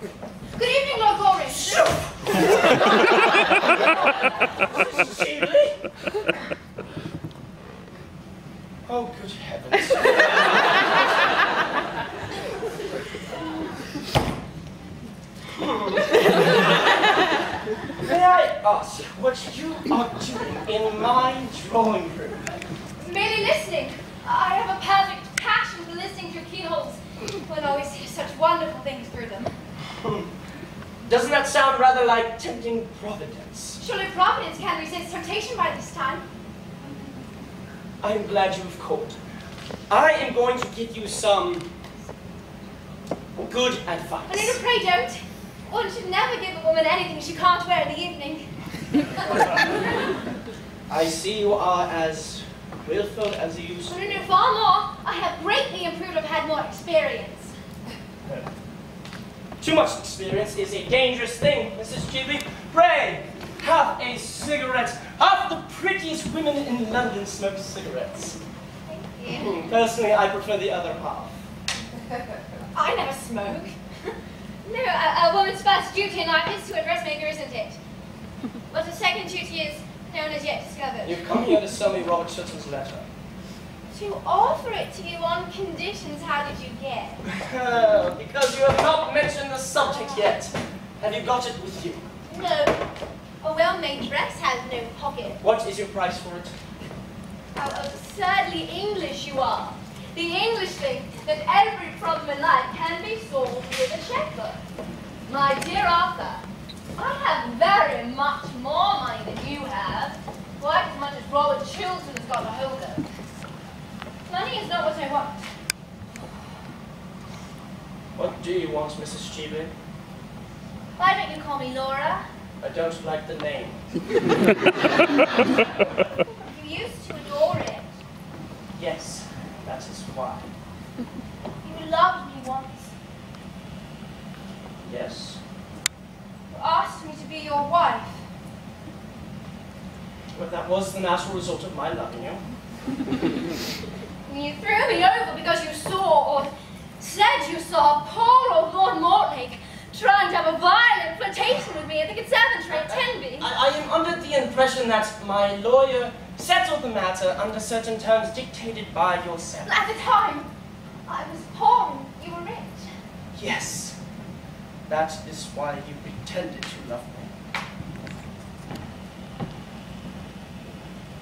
Good evening, Lord Goring. Oh, good heavens. May I ask what you are doing in my drawing room? Merely listening. I have a perfect passion for listening through keyholes. One always hears such wonderful things through them. Doesn't that sound rather like tempting Providence? Surely Providence can resist temptation by this time. I am glad you have called. I am going to give you some good advice. Anita, pray don't. One should never give a woman anything she can't wear in the evening. I see you are as willful as you used to. No, far more. I have greatly improved. I've had more experience. Too much experience is a dangerous thing, Mrs. Chibley. Pray, have a cigarette. Half the prettiest women in London smoke cigarettes. Thank you. Personally, I prefer the other half. I never smoke. No, a woman's first duty in life is to a dressmaker, isn't it? What a second duty is, no one has yet discovered. You've come here to sell me Robert Sutton's letter. To offer it to you on conditions, how did you get? Because you have not mentioned the subject yet. Have you got it with you? No. A well-made dress has no pocket. What is your price for it? How absurdly English you are. The English think that every problem in life can be solved with a checkbook. My dear Arthur, I have very much more money than you have. Quite as much as Robert Chilton has got a hold of. Money is not what I want. What do you want, Mrs. Chibley? Why don't you call me Laura? I don't like the name. You used to adore it. Yes, that is why. You loved me once. Yes. You asked me to be your wife. But that was the natural result of my loving you. You threw me over because you saw, or said you saw, poor old Lord Mortlake trying to have a violent flirtation with me at the conservatory at Tenby. I am under the impression that my lawyer settled the matter under certain terms dictated by yourself. At the time, I was poor and you were rich. Yes. That is why you pretended to love me.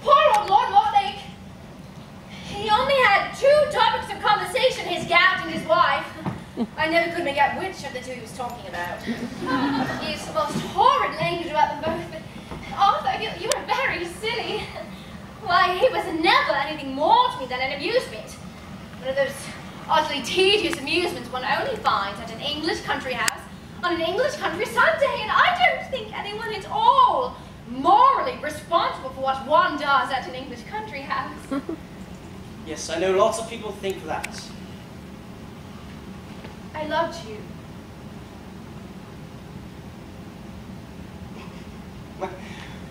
Poor old Lord Mortlake. He only had two topics of conversation, his gout and his wife. I never could make out which of the two he was talking about. He used the most horrid language about them both, but Arthur, you were very silly. Why, he was never anything more to me than an amusement. One of those utterly tedious amusements one only finds at an English country house on an English country Sunday, and I don't think anyone at all morally responsible for what one does at an English country house. Yes, I know lots of people think that. I loved you.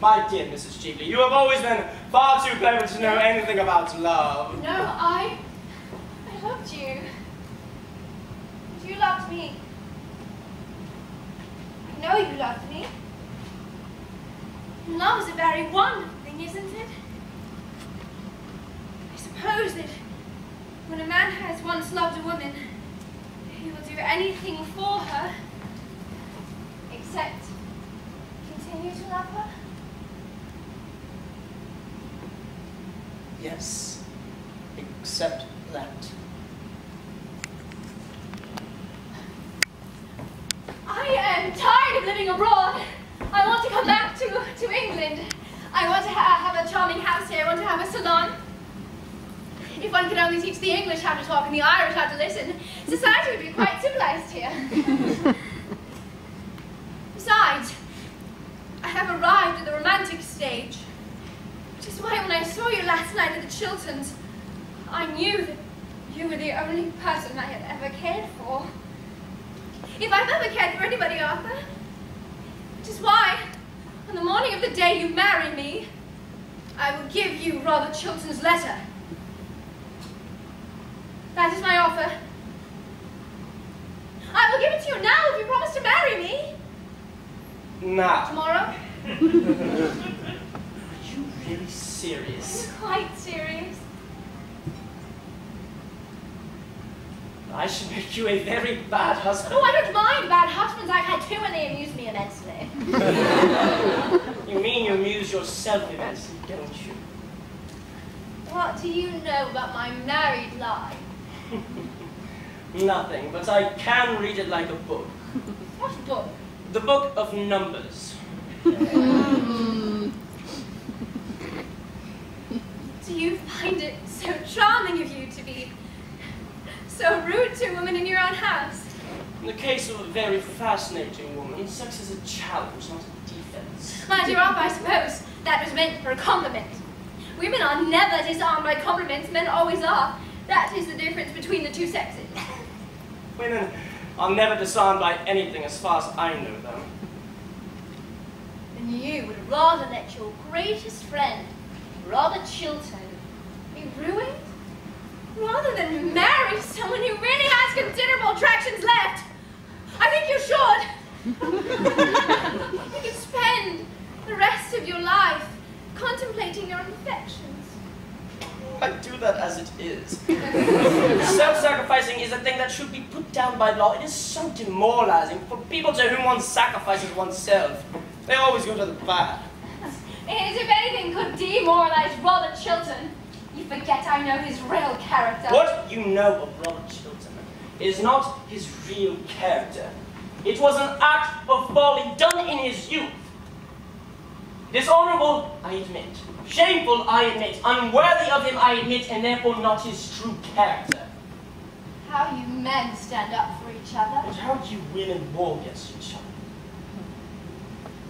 My dear Mrs. Chibley, you have always been far too clever to know anything about love. No, I loved you. And you loved me. I know you loved me. And love is a very wonderful thing, isn't it? I suppose that when a man has once loved a woman, he will do anything for her, except continue to love her. Yes, except that. I am tired of living abroad. I want to come back to England. I want to have a charming house here. I want to have a salon. If one could only teach the English how to talk and the Irish how to listen, society would be quite civilized here. Besides, I have arrived at the romantic stage, which is why when I saw you last night at the Chiltons, I knew that you were the only person I had ever cared for. If I've ever cared for anybody, Arthur, which is why, on the morning of the day you marry me, I will give you Robert Chilton's letter. That is my offer. I will give it to you now if you promise to Now. Tomorrow? Are you really serious? I'm quite serious. I should make you a very bad husband. Oh, I don't mind bad husbands. I've had 2 and they amuse me immensely. You mean you amuse yourself immensely, don't you? What do you know about my married life? Nothing, but I can read it like a book. What book? The book of numbers. Do you find it so charming of you to be so rude to a woman in your own house? In the case of a very fascinating woman, sex is a challenge, not a defense. My dear Arthur, I suppose that was meant for a compliment. Women are never disarmed by compliments, men always are. That is the difference between the 2 sexes. Women are never disarmed by anything as far as I know them. And you would rather let your greatest friend, Robert Chilton, be ruined? Rather than marry someone who really has considerable attractions left. I think you should. You could spend the rest of your life contemplating your imperfections. I do that as it is. Self-sacrificing is a thing that should be put down by law. It is so demoralizing for people to whom one sacrifices oneself. They always go to the bad. As if anything could demoralize Robert Chilton. You forget I know his real character. What you know of Robert Chilton is not his real character. It was an act of folly done in his youth. Dishonorable, I admit. Shameful, I admit. Unworthy of him, I admit, and therefore not his true character. How you men stand up for each other. And how do you women war against each other?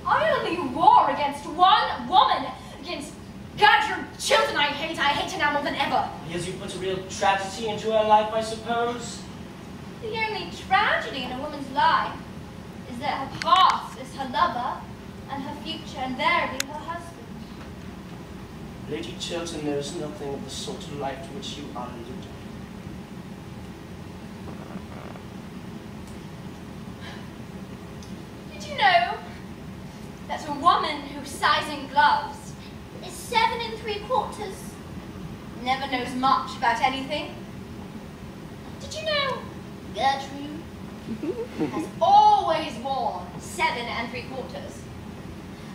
I only war against one woman, against Gertrude Chilton. I hate her now more than ever. Because you put a real tragedy into her life, I suppose? The only tragedy in a woman's life is that her past is her lover, and her future invariably her husband. Lady Chilton knows nothing of the sort of life to which you are alluding. Did you know that a woman who sighs in gloves is 7 3/4 never knows much about anything? Did you know Gertrude has always worn 7 3/4?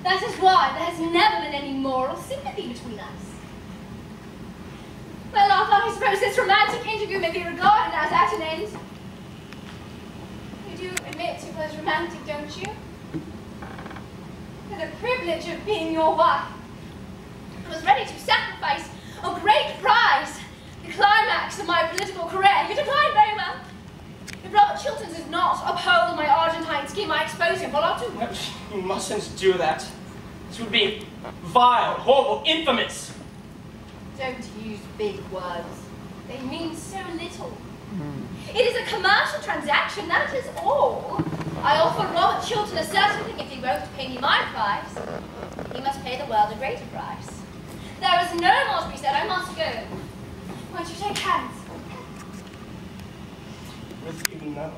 That is why there has never been any moral sympathy between us. Well, Arthur, I suppose this romantic interview may be regarded as at an end. You do admit it was romantic, don't you? For the privilege of being your wife, I was ready to sacrifice a great prize, the climax of my political career. You declined very well. If Robert Chilton does not uphold my Argentine scheme, I expose him. Well, I'll do. No, you mustn't do that. This would be vile, horrible, infamous. Don't use big words. They mean so little. It is a commercial transaction, that is all. I offer Robert Chilton a certain thing if he won't pay me my price. He must pay the world a greater price. There is no more to be said. I must go. Won't you shake hands? With you now.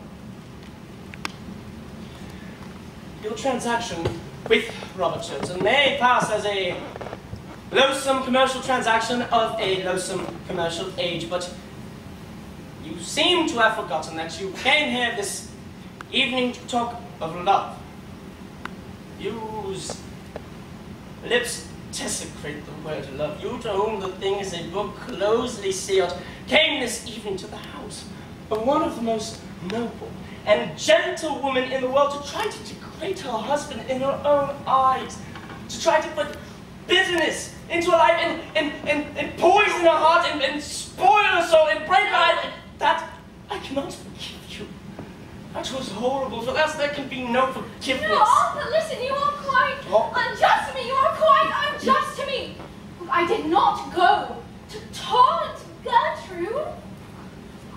Your transaction with Robert Chilton may pass as a loathsome commercial transaction of a loathsome commercial age, but you seem to have forgotten that you came here this evening to talk of love. Use lips desecrate the word love. You, to whom the thing is a book closely sealed, came this evening to the house of one of the most noble and gentle women in the world to try to degrade her husband in her own eyes, to try to put bitterness into her life and poison her heart and spoil her soul and break her heart. That I cannot forgive you. That was horrible. For that there can be no forgiveness. No, Arthur, listen, you are quite unjust to me. You are quite unjust to me. I did not go to taunt Gertrude.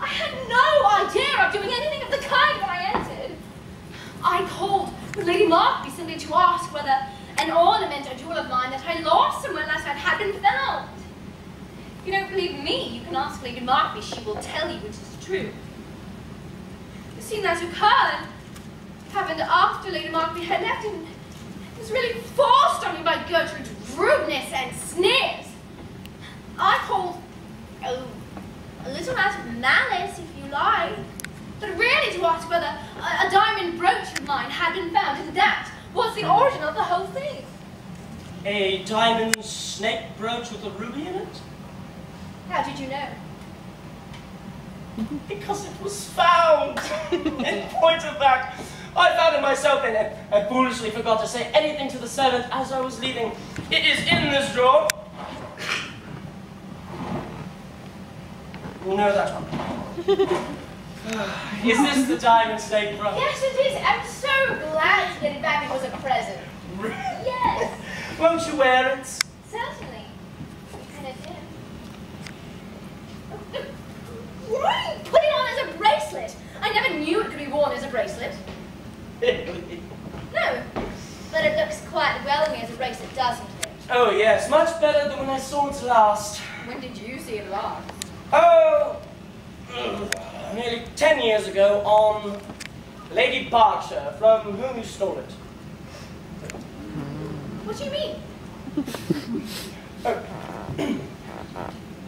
I had no idea of doing anything of the kind when I entered. I called with Lady Markby simply to ask whether an ornament or jewel of mine that I lost somewhere last night had been found. If you don't believe me, you can ask Lady Markby. She will tell you it is true. The scene that occurred happened after Lady Markby had left, and was really forced on me by Gertrude's rudeness and sneers. I called, oh, a little out of malice, if you like, but really to ask whether a diamond brooch of mine had been found, and that was the origin of the whole thing. A diamond snake brooch with a ruby in it? How did you know? Because it was found. In point of fact, I found it myself and I foolishly forgot to say anything to the servant as I was leaving. It is in this drawer. You know that one. Is this the diamond snake brooch? Yes, it is. I'm so glad to get it back. It was a present. Yes. Won't you wear it? Certainly. And it did. Why put it on as a bracelet? I never knew it could be worn as a bracelet. Really? No, but it looks quite well on me as a bracelet, doesn't it? Oh yes, much better than when I saw it last. When did you see it last? Oh, nearly 10 years ago on Lady Berkshire, from whom you stole it. What do you mean? Oh.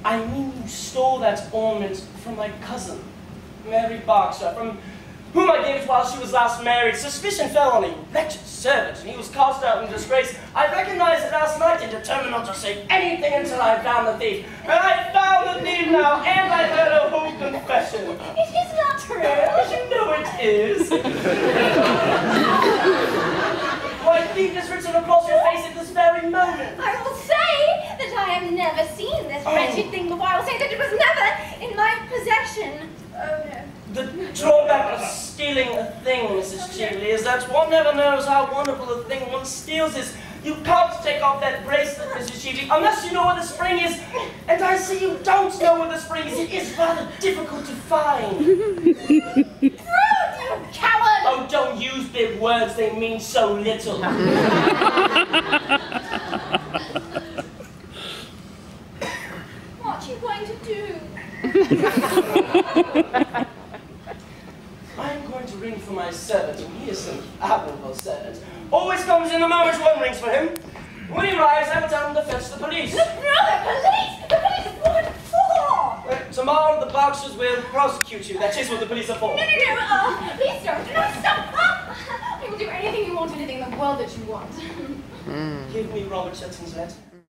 I mean you stole that ornament from my cousin, Mary Berkshire, from whom I gave it while she was last married. Suspicion fell on a wretched servant, and he was cast out in disgrace. I recognized it last night and determined not to say anything until I found the thief. And I found the thief now, and I heard a whole confession. It is not true. You know it is. Why, thief is written across your face at this very moment. I will say that I have never seen this wretched thing before. I will say that it was never in my possession. Oh, no. The drawback of stealing a thing, Mrs. Chigley, is that one never knows how wonderful a thing one steals is. You can't take off that bracelet, Mrs. Chigley, unless you know where the spring is. And I see you don't know where the spring is. It is rather difficult to find. Rude, you coward! Oh, don't use big words. They mean so little. What are you going to do? I'm going to ring for my servant, and he is an admirable servant. Always comes in the moment one rings for him. When he arrives, I will tell him to fetch the police. No, the police! The police is what for? Tomorrow the Berkshires will prosecute you. That is what the police are for. No, please don't. Do not stop. I will do anything you want, anything in the world that you want. Give me Robert Chilton's letter.